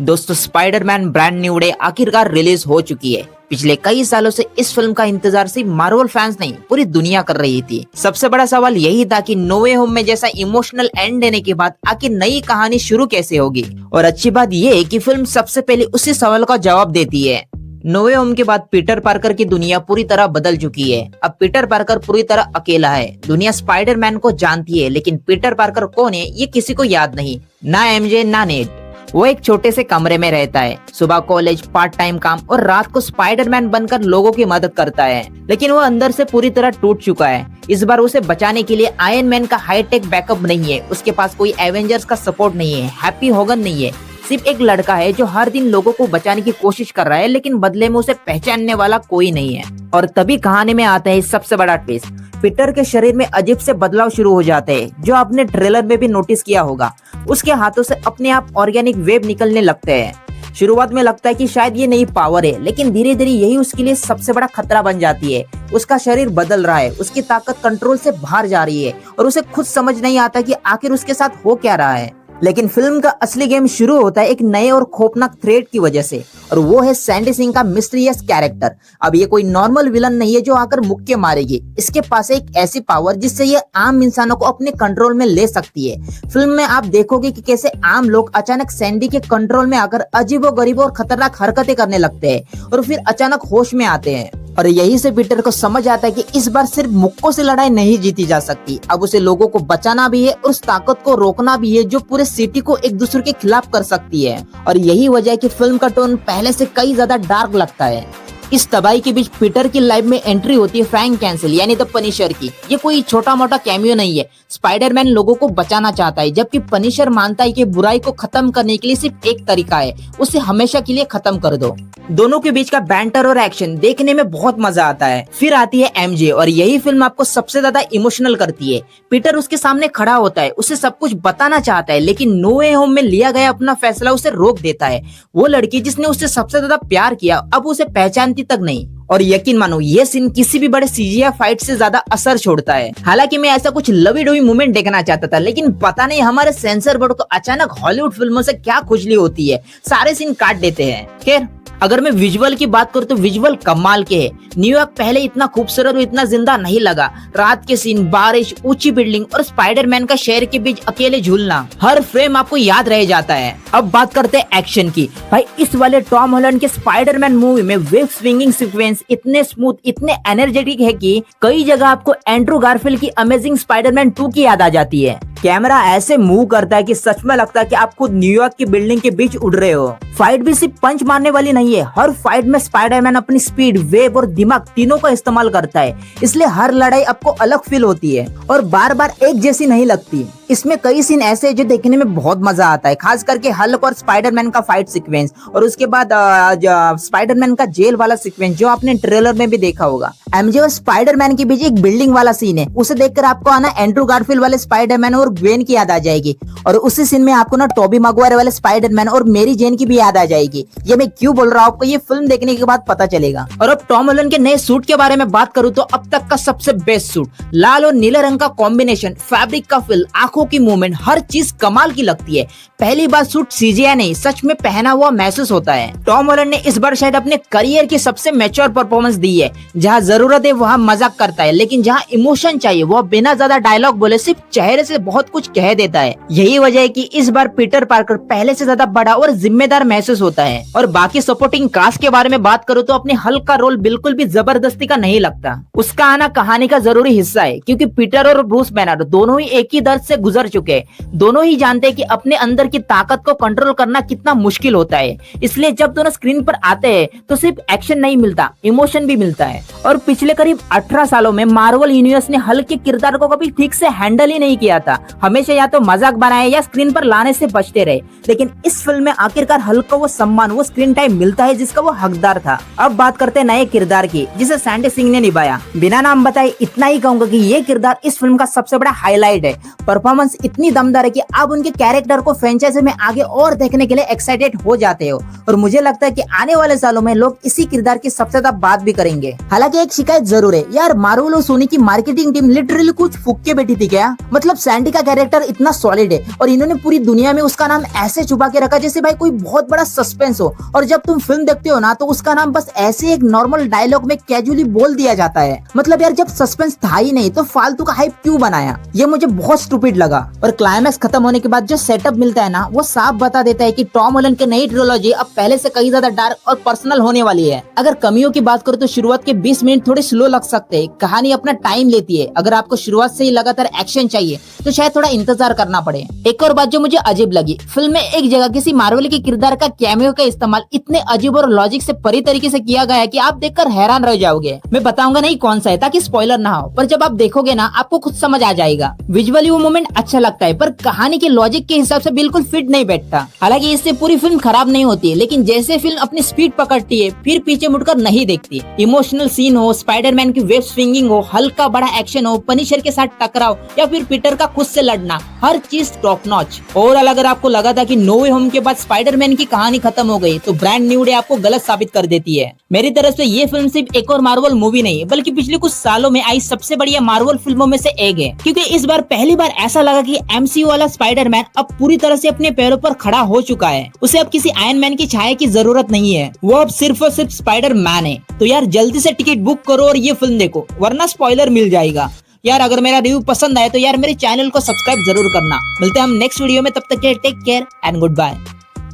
दोस्तों Spiderman brand new day आखिरकार release हो चुकी है। पिछले कई सालों से इस फिल्म का इंतजार सिर्फ मार्वल फैंस नहीं पूरी दुनिया कर रही थी। सबसे बड़ा सवाल यही था कि नो वे होम में जैसा इमोशनल एंड देने के बाद आखिर नई कहानी शुरू कैसे होगी। और अच्छी बात यह है कि फिल्म सबसे पहले उसी सवाल का जवाब देती है। नो वे होम के बाद पीटर पार्कर की दुनिया पूरी तरह बदल चुकी है। अब पीटर पार्कर पूरी तरह अकेला है। दुनिया स्पाइडरमैन को जानती है लेकिन पीटर पार्कर कौन है ये किसी को याद नहीं, ना एमजे ना नेड। वो एक छोटे से कमरे में रहता है, सुबह कॉलेज, पार्ट टाइम काम और रात को स्पाइडरमैन बनकर लोगों की मदद करता है। लेकिन वो अंदर से पूरी तरह टूट चुका है। इस बार उसे बचाने के लिए आयरन मैन का हाईटेक बैकअप नहीं है, उसके पास कोई एवेंजर्स का सपोर्ट नहीं है, हैप्पी होगन नहीं है। सिर्फ एक लड़का है जो हर दिन लोगों को बचाने की कोशिश कर रहा है लेकिन बदले में उसे पहचानने वाला कोई नहीं है। और तभी कहानी में आता है सबसे बड़ा ट्विस्ट। पीटर के शरीर में अजीब से बदलाव शुरू हो जाते हैं, जो आपने ट्रेलर में भी नोटिस किया होगा। उसके हाथों से अपने आप ऑर्गेनिक वेव निकलने लगते हैं। शुरुआत में लगता है कि शायद ये नई पावर है, लेकिन धीरे धीरे यही उसके लिए सबसे बड़ा खतरा बन जाती है। उसका शरीर बदल रहा है, उसकी ताकत कंट्रोल से बाहर जा रही है और उसे खुद समझ नहीं आता कि आखिर उसके साथ हो क्या रहा है। लेकिन फिल्म का असली गेम शुरू होता है एक नए और खौफनाक थ्रेट की वजह से, और वो है सैंडी सिंह का मिस्टीरियस कैरेक्टर। अब ये कोई नॉर्मल विलन नहीं है जो आकर मुक्के मारेगी। इसके पास है एक ऐसी पावर जिससे ये आम इंसानों को अपने कंट्रोल में ले सकती है। फिल्म में आप देखोगे कि कैसे आम लोग अचानक सैंडी के कंट्रोल में आकर अजीबोगरीब और खतरनाक हरकतें करने लगते हैं और फिर अचानक होश में आते हैं। और यही से पीटर को समझ आता है कि इस बार सिर्फ मुक्कों से लड़ाई नहीं जीती जा सकती। अब उसे लोगों को बचाना भी है और उस ताकत को रोकना भी है जो पूरे सिटी को एक दूसरे के खिलाफ कर सकती है। और यही वजह है कि फिल्म का टोन पहले से कई ज्यादा डार्क लगता है। इस तबाही के बीच पीटर की लाइफ में एंट्री होती है फ्रैंक कैंसिल यानी द पनिशर की। ये कोई छोटा मोटा कैमियो नहीं है। स्पाइडरमैन लोगों को बचाना चाहता है, जबकि पनिशर मानता है कि बुराई को खत्म करने के लिए सिर्फ एक तरीका है, उसे हमेशा के लिए खत्म कर दो। दोनों के बीच का बैंटर और एक्शन देखने में बहुत मजा आता है। फिर आती है एमजे और यही फिल्म आपको सबसे ज्यादा इमोशनल करती है। पीटर उसके सामने खड़ा होता है, उसे सब कुछ बताना चाहता है, लेकिन नो वे होम में लिया गया अपना फैसला उसे रोक देता है। वो लड़की जिसने उससे सबसे ज्यादा प्यार किया अब उसे पहचानती तक नहीं। और यकीन मानो ये सीन किसी भी बड़े सीजीआई फाइट से ज्यादा असर छोड़ता है। हालांकि मैं ऐसा कुछ लवी डोवी मूवमेंट देखना चाहता था, लेकिन पता नहीं हमारे सेंसर बोर्ड को अचानक हॉलीवुड फिल्मों से क्या खुजली होती है, सारे सीन काट देते हैं। खैर, अगर मैं विजुअल की बात करूं तो विजुअल कमाल के है। न्यूयॉर्क पहले इतना खूबसूरत और इतना जिंदा नहीं लगा। रात के सीन, बारिश, ऊंची बिल्डिंग और स्पाइडरमैन का शहर के बीच अकेले झूलना, हर फ्रेम आपको याद रह जाता है। अब बात करते हैं एक्शन की। भाई, इस वाले टॉम हॉलैंड के स्पाइडरमैन मूवी में वेब स्विंगिंग सीक्वेंस इतने स्मूथ, इतने एनर्जेटिक है कि कई जगह आपको एंड्रू गारफील्ड की अमेजिंग स्पाइडरमैन 2 की याद आ जाती है। कैमरा ऐसे मूव करता है कि सच में लगता है कि आप खुद न्यूयॉर्क की बिल्डिंग के बीच उड़ रहे हो। फाइट भी सिर्फ पंच मारने वाली नहीं है, हर फाइट में स्पाइडरमैन अपनी स्पीड, वेब और दिमाग तीनों का इस्तेमाल करता है। इसलिए हर लड़ाई आपको अलग फील होती है और बार बार एक जैसी नहीं लगती। इसमें कई सीन ऐसे हैं जो देखने में बहुत मजा आता है, खास करके हल्क और स्पाइडरमैन का फाइट सीक्वेंस, और उसके बाद स्पाइडरमैन का जेल वाला सीक्वेंस जो आपने ट्रेलर में भी देखा होगा। एमजे और स्पाइडरमैन के बीच एक बिल्डिंग वाला सीन है, उसे देखकर आपको आना एंड्रू गारफील्ड वाले स्पाइडरमैन और ग्वेन की याद आ जाएगी। और उसी सीन में आपको ना टोबी मैगवायर वाले स्पाइडरमैन और मेरी जेन की भी याद आ जाएगी। ये मैं क्यों बोल रहा हूँ आपको ये फिल्म देखने के बाद पता चलेगा। और अब टॉम हॉलैंड के नए सूट के बारे में बात करूँ तो अब तक का सबसे बेस्ट सूट, लाल और नीले रंग का कॉम्बिनेशन, फैब्रिक का फील, आंखों की मूवमेंट, हर चीज कमाल की लगती है। पहली बार सूट सीजीआई नहीं सच में पहना हुआ महसूस होता है। टॉम हॉलैंड ने इस बार शायद अपने करियर की सबसे मैच्योर परफॉर्मेंस दी है। जहाँ जरूरत है वहाँ मजाक करता है, लेकिन जहाँ इमोशन चाहिए वह बिना ज्यादा डायलॉग बोले सिर्फ चेहरे से बहुत कुछ कह देता है। यही वजह है कि इस बार पीटर पार्कर पहले से ज्यादा बड़ा और जिम्मेदार महसूस होता है। और बाकी सपोर्टिंग कास्ट के बारे में बात करूँ तो अपने हल्क का रोल बिल्कुल भी जबरदस्ती का नहीं लगता। उसका आना कहानी का जरूरी हिस्सा है, क्योंकि पीटर और ब्रूस बैनर दोनों ही एक ही दर्द से गुजर चुके हैं। दोनों ही जानते हैं कि अपने अंदर की ताकत को कंट्रोल करना कितना मुश्किल होता है। इसलिए जब दोनों स्क्रीन पर आते हैं तो सिर्फ एक्शन नहीं मिलता, इमोशन भी मिलता है। और पिछले करीब 18 सालों में मार्वल यूनिवर्स ने हल्क के किरदार को कभी ठीक से हैंडल ही नहीं किया था। हमेशा या तो मजाक बनाए या स्क्रीन पर लाने से बचते रहे। लेकिन इस फिल्म में आखिरकार हल्क को वो सम्मान, वो स्क्रीन टाइम मिलता है जिसका वो हकदार था। अब बात करते हैं नए किरदार की, जिसे सैंडी सिंह ने निभाया। बिना नाम बताए इतना ही कहूंगा कि ये किरदार इस फिल्म का सबसे बड़ा हाईलाइट है। परफॉर्मेंस परफॉर्मेंस इतनी दमदार है कि आप उनके कैरेक्टर को फ्रेंचाइजी में आगे और देखने के लिए एक्साइटेड हो जाते हो और मुझे लगता है कि आने वाले सालों में लोग इसी किरदार की सबसे ज्यादा बात भी करेंगे। हालांकि एक शिकायत जरूर है यार, मार्वल और सोनी की मार्केटिंग टीम लिटरली कुछ फूक के बैठी थी क्या? मतलब सैंडी का कैरेक्टर इतना सॉलिड है और इन्होंने पूरी दुनिया में उसका नाम ऐसे छुपा के रखा जैसे भाई कोई बहुत बड़ा सस्पेंस हो, और जब तुम फिल्म देखते हो ना तो उसका नाम बस ऐसे एक नॉर्मल डायलॉग में कैजुअली बोल दिया जाता है। मतलब यार जब सस्पेंस था ही नहीं तो फालतू का हाइप क्यों बनाया? ये मुझे बहुत स्टूपिड लगा। और क्लाइमैक्स खत्म होने के बाद जो सेटअप मिलता है ना वो साफ बता देता है कि टॉम हॉलैंड की नई ट्रिलॉजी अब पहले से कहीं ज्यादा डार्क और पर्सनल होने वाली है। अगर कमियों की बात करो तो शुरुआत के 20 मिनट थोड़े स्लो लग सकते हैं, कहानी अपना टाइम लेती है। अगर आपको शुरुआत से ही लगातार एक्शन चाहिए तो शायद थोड़ा इंतजार करना पड़े। एक और बात जो मुझे अजीब लगी, फिल्म में एक जगह किसी मार्वल के किरदार का कैमियो का इस्तेमाल इतने अजीब और लॉजिक से परे तरीके से किया गया है कि आप देखकर हैरान रह जाओगे। मैं बताऊंगा नहीं कौन सा है ताकि स्पॉइलर ना हो, पर जब आप देखोगे ना आपको खुद समझ आ जाएगा। विजुअली वो मोमेंट अच्छा लगता है पर कहानी के लॉजिक के हिसाब से बिल्कुल फिट नहीं बैठता। हालांकि इससे पूरी फिल्म खराब नहीं होती है, लेकिन जैसे फिल्म अपनी स्पीड पकड़ती है फिर पीछे मुड़कर नहीं देखती। इमोशनल सीन हो, स्पाइडरमैन की वेब स्विंगिंग हो, हल्का बड़ा एक्शन हो, पनिशर के साथ टकराव या फिर पीटर का खुद से लड़ना, हर चीज टॉप नॉच। ओवरऑल अगर आपको लगा था कि नो वे होम के बाद स्पाइडरमैन की कहानी खत्म हो गई तो ब्रांड न्यू डे आपको गलत साबित कर देती है। मेरी तरफ से ये फिल्म सिर्फ एक और मार्वल मूवी नहीं बल्कि पिछले कुछ सालों में आई सबसे बढ़िया मार्वल फिल्मों में से एक है, क्योंकि इस बार पहली बार ऐसा लगा कि एमसीयू वाला स्पाइडरमैन अब पूरी तरह से अपने पैरों पर खड़ा हो चुका है। उसे अब किसी आयरन मैन की छाया की जरूरत नहीं है, वो अब सिर्फ और सिर्फ स्पाइडर मैन है। तो यार जल्दी से टिकट बुक करो और ये फिल्म देखो वरना स्पॉइलर मिल जाएगा। यार अगर मेरा रिव्यू पसंद आए तो यार मेरे चैनल को सब्सक्राइब जरूर करना। मिलते हैं हम नेक्स्ट वीडियो में, तब तक के लिए take care and good bye.